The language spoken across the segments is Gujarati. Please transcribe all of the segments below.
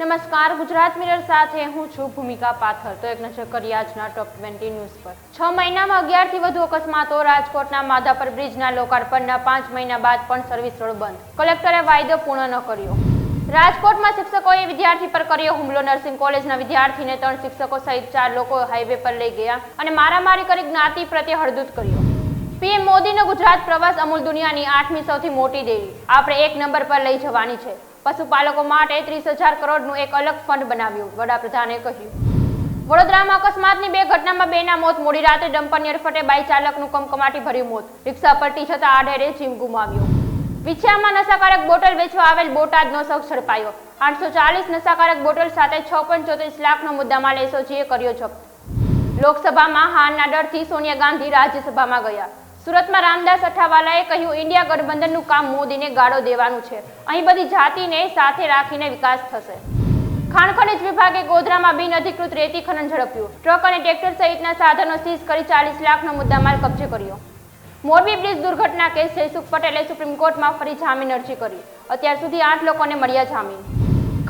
નમસ્કાર, ગુજરાત મિરર સાથે હું છું ભૂમિકા પાથર। તો એક નજર કરીએ આજના ટોપ 20 ન્યૂઝ પર। 6 મહિનામાં 11 થી વધુ અકસ્માતો। રાજકોટના માધાપર બ્રિજના લોકાર્પણના 5 મહિના બાદ પણ સર્વિસ રોડ બંધ। કલેક્ટરે વાયદો પૂર્ણ ન કર્યો। રાજકોટમાં શિક્ષકોએ વિદ્યાર્થી પર કર્યો હુમલો। નર્સિંગ કોલેજના વિદ્યાર્થીને 3 શિક્ષકો સહિત 4 લોકો હાઈવે પર લઈ ગયા અને મારામારી કરી જ્ઞાતિ પ્રત્યે હળદૂત કર્યો। પીએમ મોદીનો ગુજરાત પ્રવાસ। અમૂલ દુનિયાની 8મી સૌથી મોટી ડેરી આપણે 1 નંબર પર લઈ જવાની છે। પશુપાલકો માટે 30,000 કરોડનું એક અલગ ફંડ બનાવ્યું, વડાપ્રધાને કહ્યું। વડોદરામાં અકસ્માતની 2 ઘટનામાં 2ના મોત। મોડી રાત્રે ડમ્પરની અડફટે બાઇક ચાલકનું કમકમાટી ભર્યું મોત। રિક્ષા પલટી જતા આઢેરે જીવ ગુમાવ્યો। વિછિયામાં નશાકારક બોટલ વેચવા આવેલ બોટાદનો શખ્સ ઝડપાયો। 840 નશાકારક બોટલ સાથે 6.34 લાખનો મુદ્દામાલ એસઓજીએ કર્યો જપ્ત। લોકસભામાં હારના ડરથી સોનિયા ગાંધી રાજ્યસભામાં ગયા। સુરતમાં રામદાસ અઠાવાલાએ કહ્યું, ઇન્ડિયા ગઠબંધનનું કામ મોદીને ગાળો દેવાનું છે। અહીં બધી જાતિને સાથે રાખીને વિકાસ થશે। ખાણ ખનિજ વિભાગે ગોધરામાં બિનઅધિકૃત રેતી ખનન ઝડપ્યું। ટ્રક અને ટ્રેક્ટર સહિતના સાધનો સીઝ કરી 40 લાખનો મુદ્દામાલ કબજે કર્યો। મોરબી બ્રિજ દુર્ઘટના કેસ જયસુખ પટેલે સુપ્રીમ કોર્ટમાં ફરી જામીન અરજી કરી। અત્યાર સુધી 8 લોકોને મળ્યા જામીન।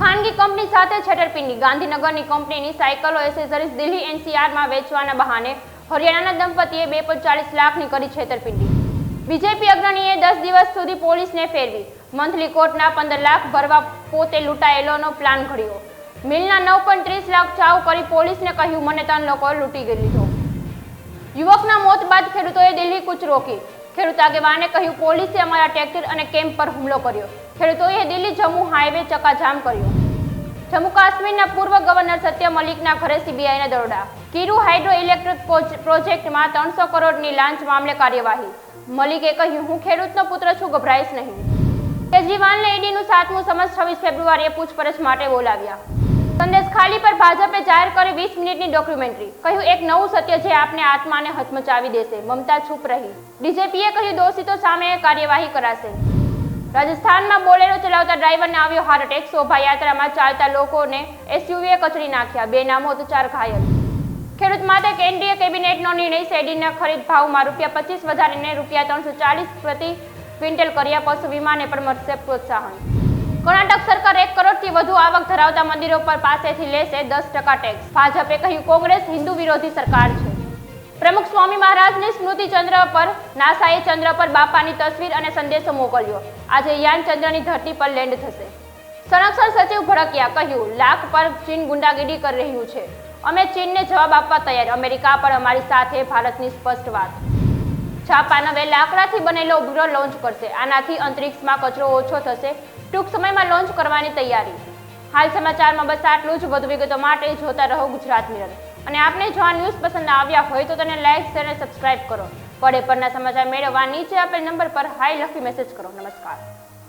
ખાનગી કંપની સાથે છેતરપિંડી। ગાંધીનગરની કંપનીની સાયકલો એસેસરીઝ દિલ્હી એનસીઆરમાં વેચવાના બહાને હરિયાણાના દંપતીએ 2.40 લાખની કરી છેતરપિંડી। બીજેપી અગ્રણીએ 10 દિવસ સુધી પોલીસને ફેરવી। મંથલી કોર્ટના 15 લાખ ભરવા પોતે લૂંટાયેલોનો પ્લાન ઘડ્યો। મિલના 9.30 લાખ ચાવ કરી પોલીસને કહ્યું, મને 3 લોકો લૂંટી લીધો। યુવકના મોત બાદ ખેડૂતોએ દિલ્હી કૂચ રોકી। ખેડૂત આગેવાને કહ્યું, પોલીસે અમારા ટ્રેક્ટર અને કેમ્પ પર હુમલો કર્યો। ખેડૂતોએ દિલ્હી જમ્મુ હાઈવે ચક્કાજામ કર્યો। જમ્મુ કાશ્મીરના પૂર્વ ગવર્નર સત્ય મલિકના ઘરે સીબીઆઈના દરોડા। કીરુ હાઇડ્રો ઇલેક્ટ્રિક પ્રોજેક્ટમાં 300 કરોડની લાંચ મામલે કાર્યવાહી। મલિકે કહ્યું, હું ખેડૂતનો પુત્ર છું, ગભરાઈશ નહીં। કેજરીવાલને ઈડીનું 7મું સમન્સ 26 ફેબ્રુઆરીએ પૂછપરછ માટે બોલાવ્યા। સંદેશ ખાલી પર ભાજપે જાહેર કરી 20 મિનિટની ડોક્યુમેન્ટરી। કહ્યું, એક નવું સત્ય જે આપને આત્માને હચમચાવી દેશે। મમતા ચૂપ રહી। ડીજીપીએ કહ્યું, દોષિતો સામે કાર્યવાહી કરાશે। રાજસ્થાનમાં બોલેરો ચલાવતા ડ્રાઈવરને આવ્યો હાર્ટ એટેક। શોભાયાત્રામાં ચાલતા લોકોને એસયુવીએ કચડી નાખ્યા। 2ના મોત, 4 ઘાયલ। ખેડૂત માટે કેન્દ્રીય કેબિનેટનો નિર્ણય। શેરડીના ખરીદ ભાવમાં ₹25 વધારીને ₹340 પ્રતિ ક્વિન્ટલ કર્યા। પશુ વીમાને પણ મળશે પ્રોત્સાહન। કર્ણાટક સરકાર 1 કરોડથી વધુ આવક ધરાવતા મંદિરો પર પાસેથી લેશે 10% ટેક્સ। ભાજપે કહ્યું, કોંગ્રેસ હિન્દુ વિરોધી સરકાર છે। પ્રમુખ સ્વામી મહારાજની સ્મૃતિ ચંદ્ર પર નાસાએ ચંદ્ર પર બાપાની તસવીર અને સંદેશો મોકલ્યો। આજે યાન ચંદ્રની ધરતી પર લેન્ડ થશે। સંરક્ષણ સચિવ ભડક્યા। કહ્યું, લાખ પર ચીન ગુંડાગીરી કરી રહ્યું છે। અમે ચીનને જવાબ આપવા તૈયાર। અમેરિકા પર અમારી સાથે, ભારતની સ્પષ્ટ વાત। જાપાન હવે લાકડાથી બનેલો ઉપગ્રહ લોન્ચ કરશે। આનાથી અંતરિક્ષમાં કચરો ઓછો થશે। ટૂંક સમયમાં લોન્ચ કરવાની તૈયારી। હાલ સમાચારમાં બસ આટલું જ। વધુ વિગતો માટે જોતા રહો ગુજરાત મિરર। અને આપને જો આ ન્યૂઝ પસંદ આવ્યા હોય તો તેને લાઈક, શેર અને સબસ્ક્રાઇબ કરો। પડે પરના સમાચાર મેળવવા નીચે આપેલ નંબર પર હાઈ લખી મેસેજ કરો। નમસ્કાર।